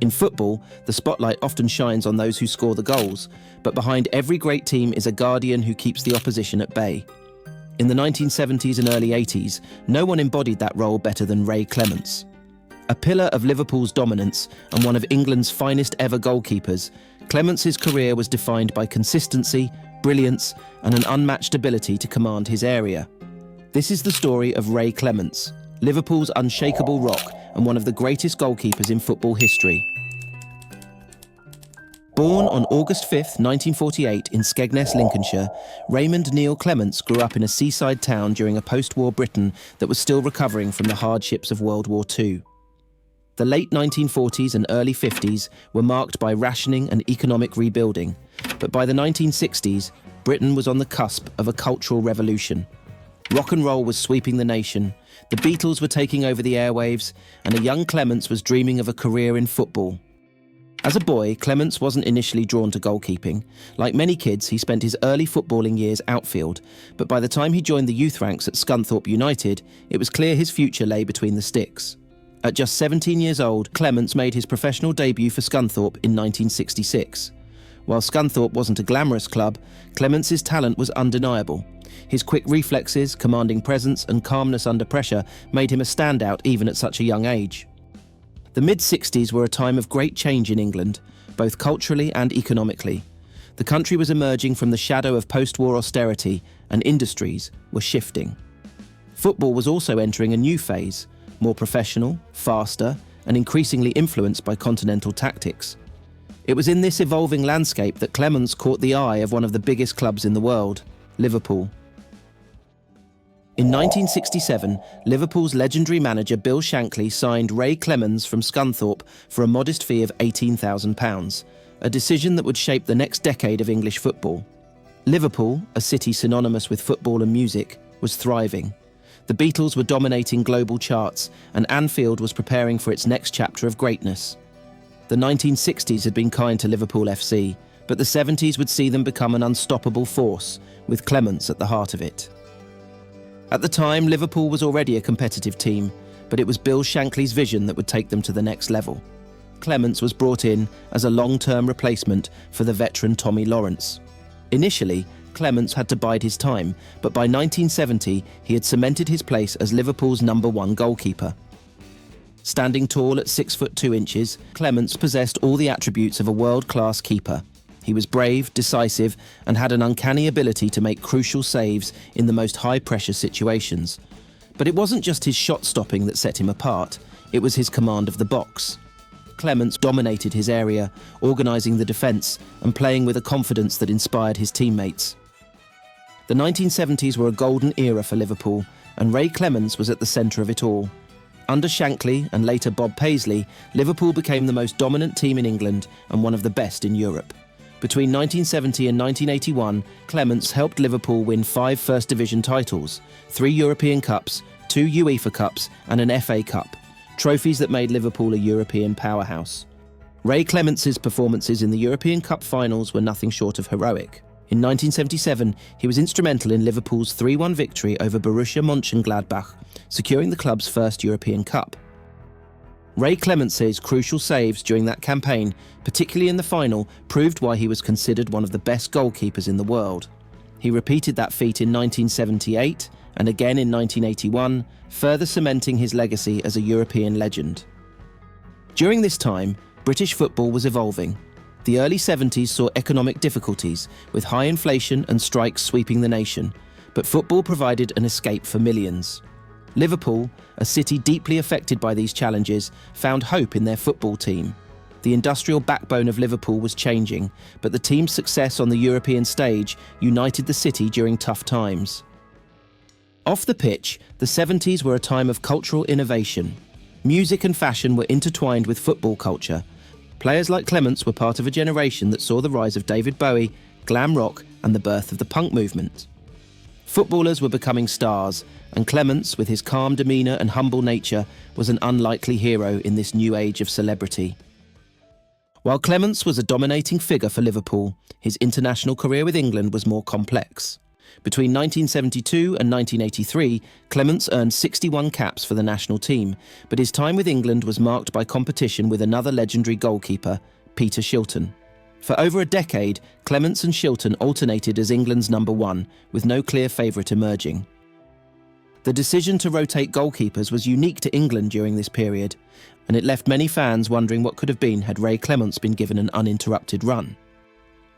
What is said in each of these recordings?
In football, the spotlight often shines on those who score the goals, but behind every great team is a guardian who keeps the opposition at bay. In the 1970s and early 80s, no one embodied that role better than Ray Clemence. A pillar of Liverpool's dominance and one of England's finest ever goalkeepers, Clemence's career was defined by consistency, brilliance, and an unmatched ability to command his area. This is the story of Ray Clemence, Liverpool's unshakable rock and one of the greatest goalkeepers in football history. Born on August 5, 1948 in Skegness, Lincolnshire, Raymond Neil Clemence grew up in a seaside town during a post-war Britain that was still recovering from the hardships of World War II. The late 1940s and early 50s were marked by rationing and economic rebuilding, but by the 1960s, Britain was on the cusp of a cultural revolution. Rock and roll was sweeping the nation, the Beatles were taking over the airwaves, and a young Clemence was dreaming of a career in football. As a boy, Clemence wasn't initially drawn to goalkeeping. Like many kids, he spent his early footballing years outfield, but by the time he joined the youth ranks at Scunthorpe United, it was clear his future lay between the sticks. At just 17 years old, Clemence made his professional debut for Scunthorpe in 1966. While Scunthorpe wasn't a glamorous club, Clemence's talent was undeniable. His quick reflexes, commanding presence, and calmness under pressure made him a standout even at such a young age. The mid-60s were a time of great change in England, both culturally and economically. The country was emerging from the shadow of post-war austerity, and industries were shifting. Football was also entering a new phase, more professional, faster, and increasingly influenced by continental tactics. It was in this evolving landscape that Clemence caught the eye of one of the biggest clubs in the world, Liverpool. In 1967, Liverpool's legendary manager Bill Shankly signed Ray Clemence from Scunthorpe for a modest fee of £18,000, a decision that would shape the next decade of English football. Liverpool, a city synonymous with football and music, was thriving. The Beatles were dominating global charts, and Anfield was preparing for its next chapter of greatness. The 1960s had been kind to Liverpool FC, but the 70s would see them become an unstoppable force, with Clemence at the heart of it. At the time, Liverpool was already a competitive team, but it was Bill Shankly's vision that would take them to the next level. Clemence was brought in as a long-term replacement for the veteran Tommy Lawrence. Initially, Clemence had to bide his time, but by 1970, he had cemented his place as Liverpool's #1 goalkeeper. Standing tall at 6'2", Clemence possessed all the attributes of a world-class keeper. He was brave, decisive, and had an uncanny ability to make crucial saves in the most high-pressure situations. But it wasn't just his shot-stopping that set him apart, it was his command of the box. Clemence dominated his area, organising the defence and playing with a confidence that inspired his teammates. The 1970s were a golden era for Liverpool, and Ray Clemence was at the centre of it all. Under Shankly and later Bob Paisley, Liverpool became the most dominant team in England and one of the best in Europe. Between 1970 and 1981, Clemence helped Liverpool win 5 First Division titles, 3 European Cups, 2 UEFA Cups and an FA Cup, trophies that made Liverpool a European powerhouse. Ray Clemence's performances in the European Cup finals were nothing short of heroic. In 1977, he was instrumental in Liverpool's 3-1 victory over Borussia Mönchengladbach, securing the club's first European Cup. Ray Clemence's crucial saves during that campaign, particularly in the final, proved why he was considered one of the best goalkeepers in the world. He repeated that feat in 1978 and again in 1981, further cementing his legacy as a European legend. During this time, British football was evolving. The early 70s saw economic difficulties, with high inflation and strikes sweeping the nation, but football provided an escape for millions. Liverpool, a city deeply affected by these challenges, found hope in their football team. The industrial backbone of Liverpool was changing, but the team's success on the European stage united the city during tough times. Off the pitch, the 70s were a time of cultural innovation. Music and fashion were intertwined with football culture. Players like Clemence were part of a generation that saw the rise of David Bowie, glam rock, and the birth of the punk movement. Footballers were becoming stars, and Clemence, with his calm demeanour and humble nature, was an unlikely hero in this new age of celebrity. While Clemence was a dominating figure for Liverpool, his international career with England was more complex. Between 1972 and 1983, Clemence earned 61 caps for the national team, but his time with England was marked by competition with another legendary goalkeeper, Peter Shilton. For over a decade, Clemence and Shilton alternated as England's number one, with no clear favourite emerging. The decision to rotate goalkeepers was unique to England during this period, and it left many fans wondering what could have been had Ray Clemence been given an uninterrupted run.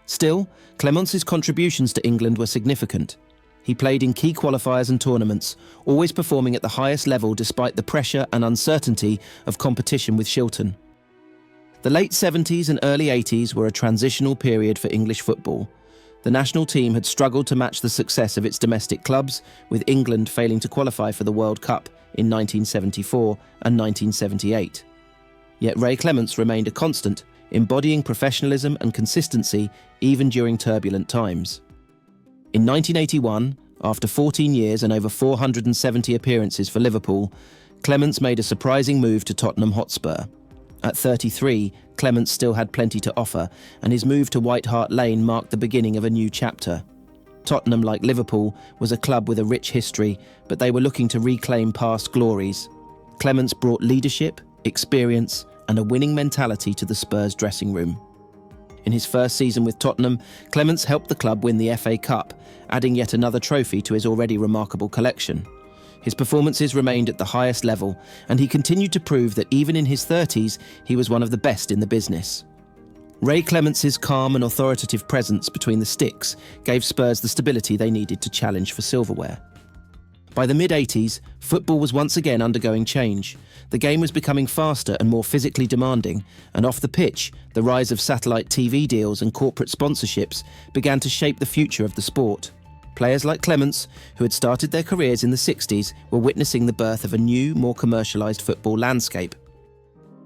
Still, Clemence's contributions to England were significant. He played in key qualifiers and tournaments, always performing at the highest level despite the pressure and uncertainty of competition with Shilton. The late 70s and early 80s were a transitional period for English football. The national team had struggled to match the success of its domestic clubs, with England failing to qualify for the World Cup in 1974 and 1978. Yet Ray Clemence remained a constant, embodying professionalism and consistency even during turbulent times. In 1981, after 14 years and over 470 appearances for Liverpool, Clemence made a surprising move to Tottenham Hotspur. At 33, Clemence still had plenty to offer, and his move to White Hart Lane marked the beginning of a new chapter. Tottenham, like Liverpool, was a club with a rich history, but they were looking to reclaim past glories. Clemence brought leadership, experience, and a winning mentality to the Spurs dressing room. In his first season with Tottenham, Clemence helped the club win the FA Cup, adding yet another trophy to his already remarkable collection. His performances remained at the highest level, and he continued to prove that even in his 30s, he was one of the best in the business. Ray Clemence's calm and authoritative presence between the sticks gave Spurs the stability they needed to challenge for silverware. By the mid-80s, football was once again undergoing change. The game was becoming faster and more physically demanding, and off the pitch, the rise of satellite TV deals and corporate sponsorships began to shape the future of the sport. Players like Clemence, who had started their careers in the 60s, were witnessing the birth of a new, more commercialised football landscape.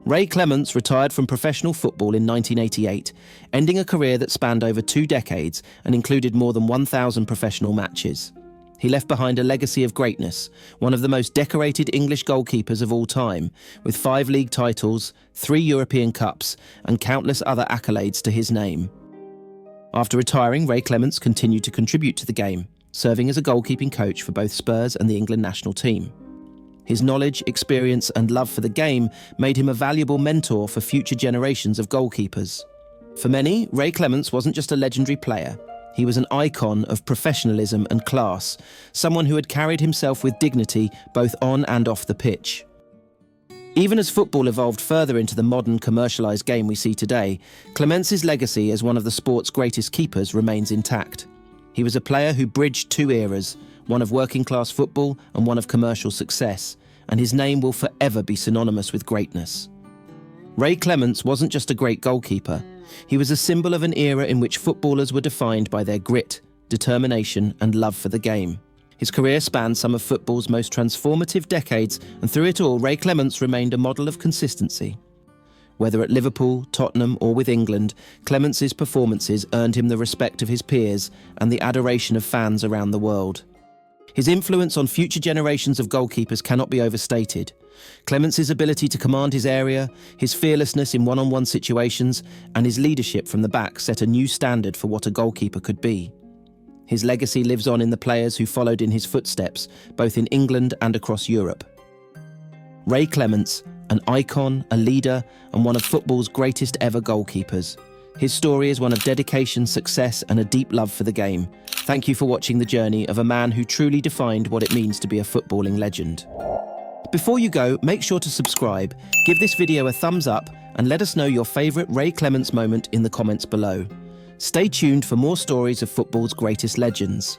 Ray Clemence retired from professional football in 1988, ending a career that spanned over 2 decades and included more than 1,000 professional matches. He left behind a legacy of greatness, one of the most decorated English goalkeepers of all time, with 5 league titles, 3 European Cups, and countless other accolades to his name. After retiring, Ray Clemence continued to contribute to the game, serving as a goalkeeping coach for both Spurs and the England national team. His knowledge, experience, and love for the game made him a valuable mentor for future generations of goalkeepers. For many, Ray Clemence wasn't just a legendary player. He was an icon of professionalism and class, someone who had carried himself with dignity both on and off the pitch. Even as football evolved further into the modern commercialised game we see today, Clemence's legacy as one of the sport's greatest keepers remains intact. He was a player who bridged 2 eras, one of working-class football and one of commercial success, and his name will forever be synonymous with greatness. Ray Clemence wasn't just a great goalkeeper. He was a symbol of an era in which footballers were defined by their grit, determination, and love for the game. His career spanned some of football's most transformative decades, and through it all, Ray Clemence remained a model of consistency. Whether at Liverpool, Tottenham, or with England, Clemence's performances earned him the respect of his peers and the adoration of fans around the world. His influence on future generations of goalkeepers cannot be overstated. Clemence's ability to command his area, his fearlessness in one-on-one situations, and his leadership from the back set a new standard for what a goalkeeper could be. His legacy lives on in the players who followed in his footsteps, both in England and across Europe. Ray Clemence, an icon, a leader, and one of football's greatest ever goalkeepers. His story is one of dedication, success, and a deep love for the game. Thank you for watching the journey of a man who truly defined what it means to be a footballing legend. Before you go, make sure to subscribe, give this video a thumbs up, and let us know your favourite Ray Clemence moment in the comments below. Stay tuned for more stories of football's greatest legends.